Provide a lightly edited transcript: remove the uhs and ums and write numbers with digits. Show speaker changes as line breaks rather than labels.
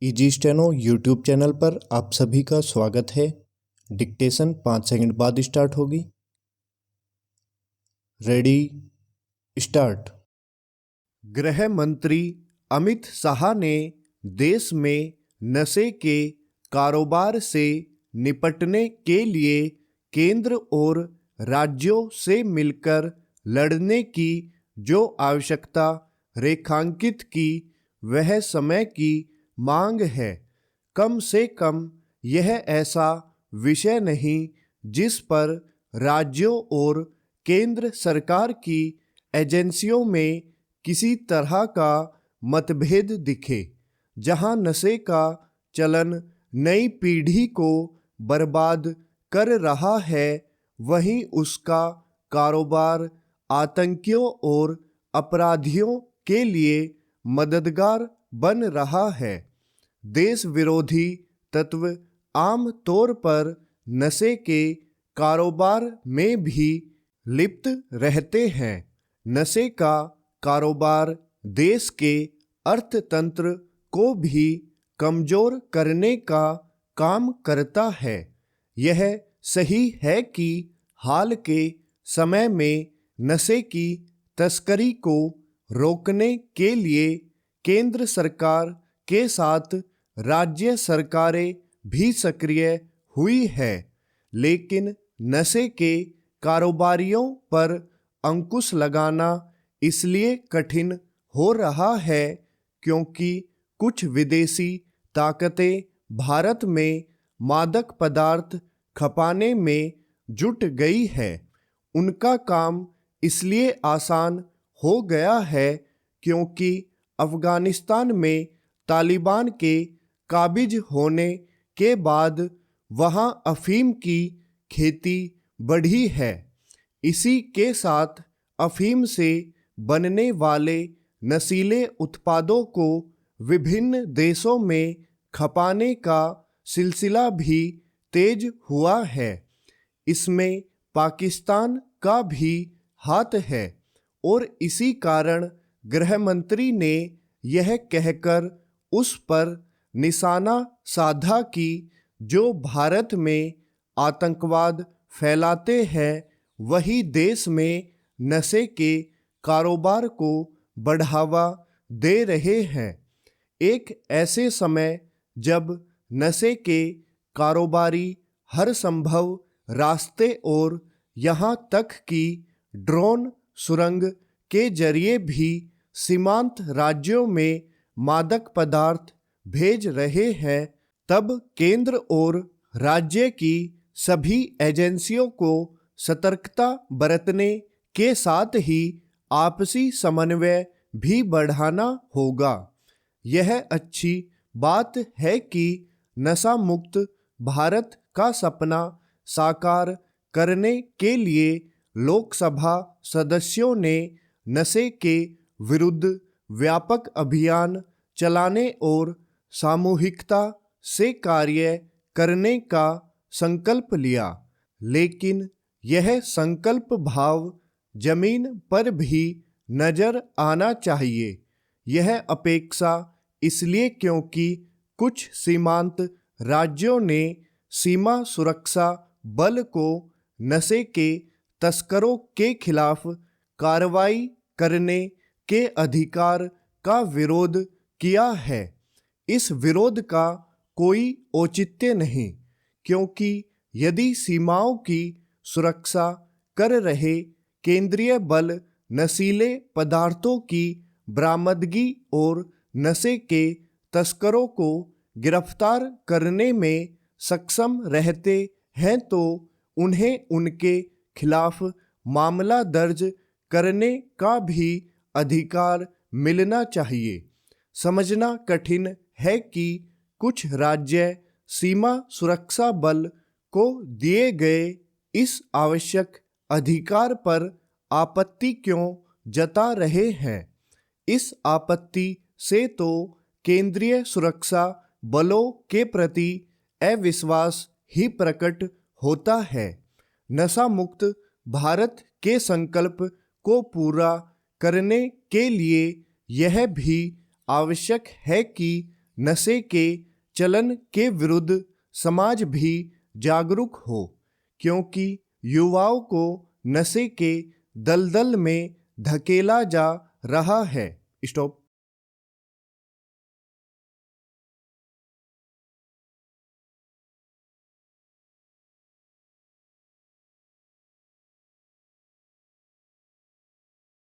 Easy steno YouTube channel पर आप सभी का स्वागत है। डिक्टेशन 5 सेकंड बाद स्टार्ट होगी। Ready start.
गृह मंत्री अमित शाह ने देश में नशे के कारोबार से निपटने के लिए केंद्र और राज्यों से मिलकर लड़ने की जो आवश्यकता रेखांकित की, वह समय की मांग है। कम से कम यह ऐसा विषय नहीं जिस पर राज्यों और केंद्र सरकार की एजेंसियों में किसी तरह का मतभेद दिखे। जहां नशे का चलन नई पीढ़ी को बर्बाद कर रहा है, वहीं उसका कारोबार आतंकियों और अपराधियों के लिए मददगार बन रहा है। देश विरोधी तत्व आम तौर पर नशे के कारोबार में भी लिप्त रहते हैं। नशे का कारोबार देश के अर्थतंत्र को भी कमजोर करने का काम करता है। यह सही है कि हाल के समय में नशे की तस्करी को रोकने के लिए केंद्र सरकार के साथ राज्य सरकारें भी सक्रिय हुई है, लेकिन नशे के कारोबारियों पर अंकुश लगाना इसलिए कठिन हो रहा है क्योंकि कुछ विदेशी ताकतें भारत में मादक पदार्थ खपाने में जुट गई है। उनका काम इसलिए आसान हो गया है क्योंकि अफगानिस्तान में तालिबान के काबिज होने के बाद वहां अफीम की खेती बढ़ी है। इसी के साथ अफीम से बनने वाले नशीले उत्पादों को विभिन्न देशों में खपाने का सिलसिला भी तेज हुआ है। इसमें पाकिस्तान का भी हाथ है और इसी कारण गृह मंत्री ने यह कहकर उस पर निशाना साधा कि जो भारत में आतंकवाद फैलाते हैं, वही देश में नशे के कारोबार को बढ़ावा दे रहे हैं। एक ऐसे समय जब नशे के कारोबारी हर संभव रास्ते और यहाँ तक कि ड्रोन सुरंग के जरिए भी सीमांत राज्यों में मादक पदार्थ भेज रहे हैं, तब केंद्र और राज्य की सभी एजेंसियों को सतर्कता बरतने के साथ ही आपसी समन्वय भी बढ़ाना होगा। यह अच्छी बात है कि नशा मुक्त भारत का सपना साकार करने के लिए लोकसभा सदस्यों ने नशे के विरुद्ध व्यापक अभियान चलाने और सामूहिकता से कार्य करने का संकल्प लिया, लेकिन यह संकल्प भाव जमीन पर भी नजर आना चाहिए। यह अपेक्षा इसलिए क्योंकि कुछ सीमांत राज्यों ने सीमा सुरक्षा बल को नशे के तस्करों के खिलाफ कार्रवाई करने के अधिकार का विरोध किया है। इस विरोध का कोई औचित्य नहीं, क्योंकि यदि सीमाओं की सुरक्षा कर रहे केंद्रीय बल नशीले पदार्थों की बरामदगी और नशे के तस्करों को गिरफ्तार करने में सक्षम रहते हैं, तो उन्हें उनके खिलाफ मामला दर्ज करने का भी अधिकार मिलना चाहिए। समझना कठिन है कि कुछ राज्य सीमा सुरक्षा बल को दिए गए इस आवश्यक अधिकार पर आपत्ति क्यों जता रहे हैं। इस आपत्ति से तो केंद्रीय सुरक्षा बलों के प्रति अविश्वास ही प्रकट होता है। नशा मुक्त भारत के संकल्प को पूरा करने के लिए यह भी आवश्यक है कि नशे के चलन के विरुद्ध समाज भी जागरूक हो, क्योंकि युवाओं को नशे के दलदल में धकेला जा रहा है। स्टॉप।